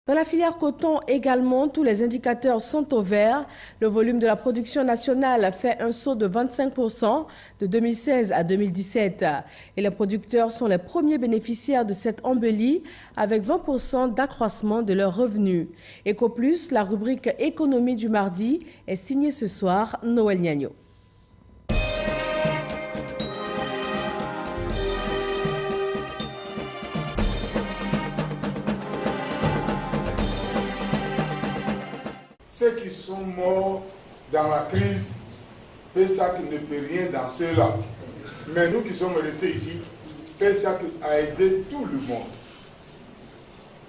Dans la filière coton également, tous les indicateurs sont au vert. Le volume de la production nationale fait un saut de 25% de 2016 à 2017. Et les producteurs sont les premiers bénéficiaires de cette embellie avec 20% d'accroissement de leurs revenus. EcoPlus, la rubrique économie du mardi, est signée ce soir Noël Niagno. Ceux qui sont morts dans la crise, PESAC ne peut rien dans cela. Mais nous qui sommes restés ici, PESAC a aidé tout le monde.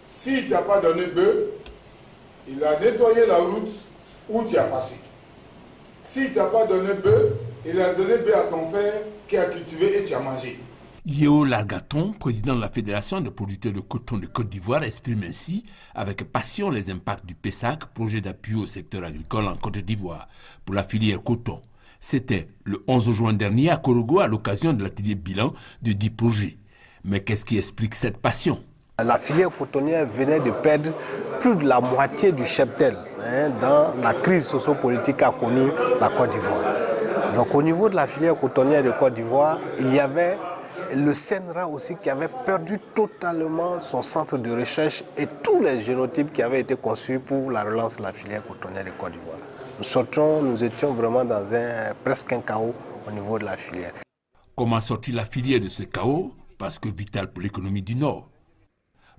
S'il ne t'a pas donné bœuf, il a nettoyé la route où tu as passé. S'il ne t'a pas donné bœuf, il a donné bœuf à ton frère qui a cultivé et tu as mangé. Yeo Largaton, président de la Fédération des producteurs de coton de Côte d'Ivoire, exprime ainsi avec passion les impacts du PESAC, projet d'appui au secteur agricole en Côte d'Ivoire, pour la filière coton. C'était le 11 juin dernier à Korogo à l'occasion de l'atelier bilan de 10 projets. Mais qu'est-ce qui explique cette passion? La filière cotonnière venait de perdre plus de la moitié du cheptel dans la crise sociopolitique qu'a connue la Côte d'Ivoire. Donc au niveau de la filière cotonnière de Côte d'Ivoire, il y avait le CNRA aussi qui avait perdu totalement son centre de recherche et tous les génotypes qui avaient été conçus pour la relance de la filière cotonnière de Côte d'Ivoire. Nous étions vraiment dans presque un chaos au niveau de la filière. Comment sortir la filière de ce chaos? Parce que vital pour l'économie du Nord.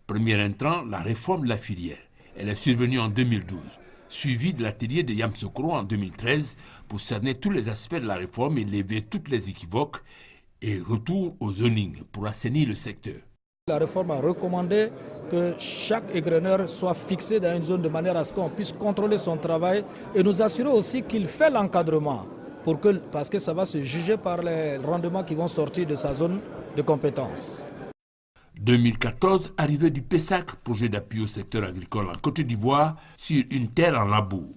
Premier intrant, la réforme de la filière. Elle est survenue en 2012, suivie de l'atelier de Yamsoukro en 2013 pour cerner tous les aspects de la réforme et lever toutes les équivoques et retour au zoning pour assainir le secteur. La réforme a recommandé que chaque égreneur soit fixé dans une zone de manière à ce qu'on puisse contrôler son travail et nous assurer aussi qu'il fait l'encadrement parce que ça va se juger par les rendements qui vont sortir de sa zone de compétence. 2014, arrivée du PESAC, projet d'appui au secteur agricole en Côte d'Ivoire, sur une terre en labour.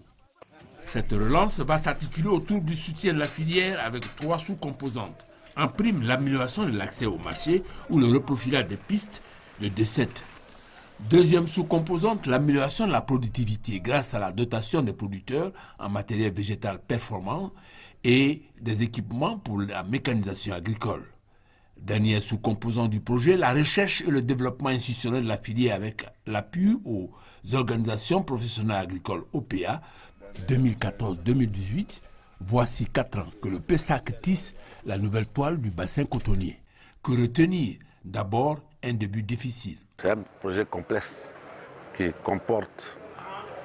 Cette relance va s'articuler autour du soutien de la filière avec 3 sous-composantes. En prime, l'amélioration de l'accès au marché ou le reprofilage des pistes de D7. Deuxième sous-composante, l'amélioration de la productivité grâce à la dotation des producteurs en matériel végétal performant et des équipements pour la mécanisation agricole. Dernier sous-composant du projet, la recherche et le développement institutionnel de la filière avec l'appui aux organisations professionnelles agricoles OPA 2014-2018. Voici 4 ans que le PESAC tisse la nouvelle toile du bassin cotonnier. Que retenir? D'abord, un début difficile. C'est un projet complexe qui comporte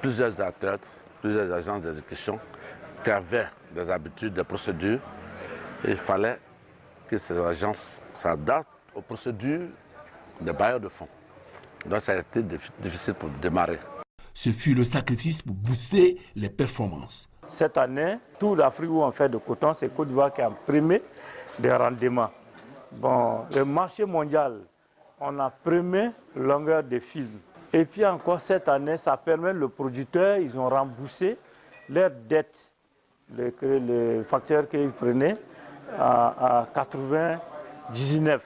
plusieurs acteurs, plusieurs agences d'exécution qui avaient des habitudes, des procédures. Et il fallait que ces agences s'adaptent aux procédures des bailleurs de fonds. Donc ça a été difficile pour démarrer. Ce fut le sacrifice pour booster les performances. Cette année, toute l'Afrique où on fait de coton, c'est Côte d'Ivoire qui a primé des rendements. Bon, le marché mondial, on a primé longueur de fil. Et puis encore cette année, ça permet aux producteurs, ils ont remboursé leurs dettes, les facteurs qu'ils prenaient à 99.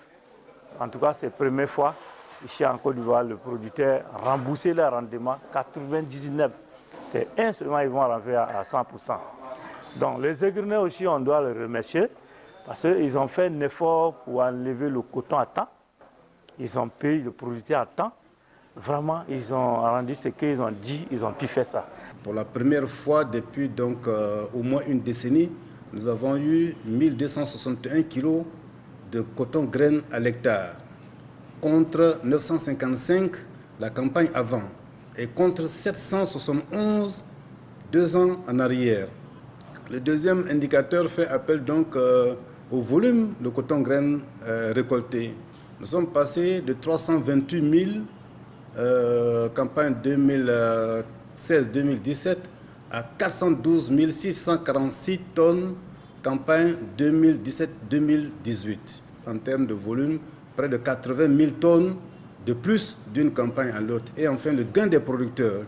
En tout cas, c'est la première fois ici en Côte d'Ivoire, le producteur a remboursé leurs rendements 99. C'est un seulement, ils vont arriver à 100%. Donc les égreneurs aussi, on doit les remercier parce qu'ils ont fait un effort pour enlever le coton à temps. Ils ont payé le producteur à temps. Vraiment, ils ont rendu ce qu'ils ont dit, ils ont pu faire ça. Pour la première fois depuis donc, au moins une décennie, nous avons eu 1261 kg de coton graine à l'hectare contre 955 la campagne avant. Et contre 771 2 ans en arrière. Le deuxième indicateur fait appel donc au volume de coton graine récolté. Nous sommes passés de 328 000 campagne 2016-2017 à 412 646 tonnes campagne 2017-2018. En termes de volume, près de 80 000 tonnes de plus d'une campagne à l'autre. Et enfin, le gain des producteurs.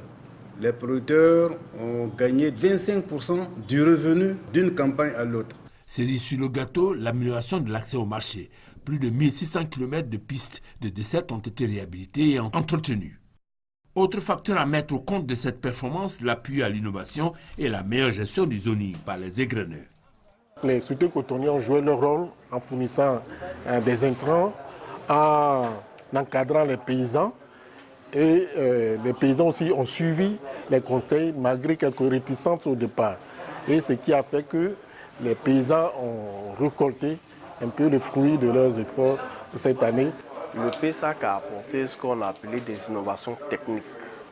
Les producteurs ont gagné 25% du revenu d'une campagne à l'autre. Cerise sur le gâteau, l'amélioration de l'accès au marché. Plus de 1600 km de pistes de dessert ont été réhabilitées et entretenues. Autre facteur à mettre au compte de cette performance, l'appui à l'innovation et la meilleure gestion du zoning par les égreneurs. Les sociétés cotonniers ont joué leur rôle en fournissant des intrants, en encadrant les paysans. Et les paysans aussi ont suivi les conseils malgré quelques réticences au départ. Et ce qui a fait que les paysans ont récolté un peu le fruit de leurs efforts cette année. Le PESAC a apporté ce qu'on a appelé des innovations techniques.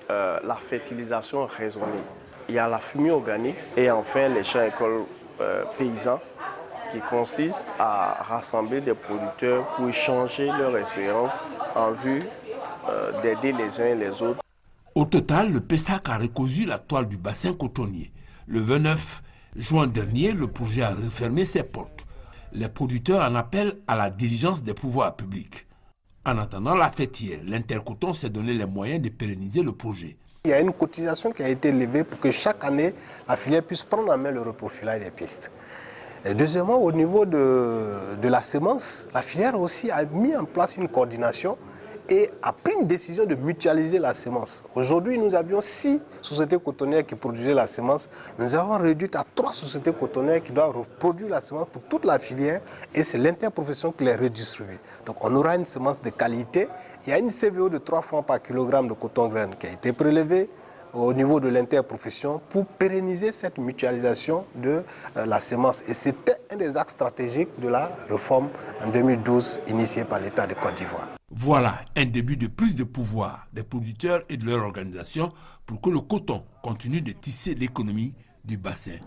La fertilisation raisonnée. Il y a la fumée organique et enfin les champs écoles paysans qui consistent à rassembler des producteurs pour échanger leur expérience en vue d'aider les uns et les autres. Au total, le PESAC a recousu la toile du bassin cotonnier. Le 29 juin dernier, le projet a refermé ses portes. Les producteurs en appellent à la diligence des pouvoirs publics. En attendant la fêtière, l'Intercoton s'est donné les moyens de pérenniser le projet. Il y a une cotisation qui a été levée pour que chaque année, la filière puisse prendre en main le reprofilage des pistes. Et deuxièmement, au niveau de la semence, la filière aussi a mis en place une coordination et a pris une décision de mutualiser la semence. Aujourd'hui, nous avions 6 sociétés cotonnières qui produisaient la semence. Nous avons réduit à 3 sociétés cotonnières qui doivent reproduire la semence pour toute la filière et c'est l'interprofession qui les redistribue. Donc on aura une semence de qualité. Il y a une CVO de 3 francs par kilogramme de coton graine qui a été prélevée au niveau de l'interprofession pour pérenniser cette mutualisation de la semence. Et c'était un des axes stratégiques de la réforme en 2012 initiée par l'État de Côte d'Ivoire. Voilà un début de plus de pouvoir des producteurs et de leur organisation pour que le coton continue de tisser l'économie du bassin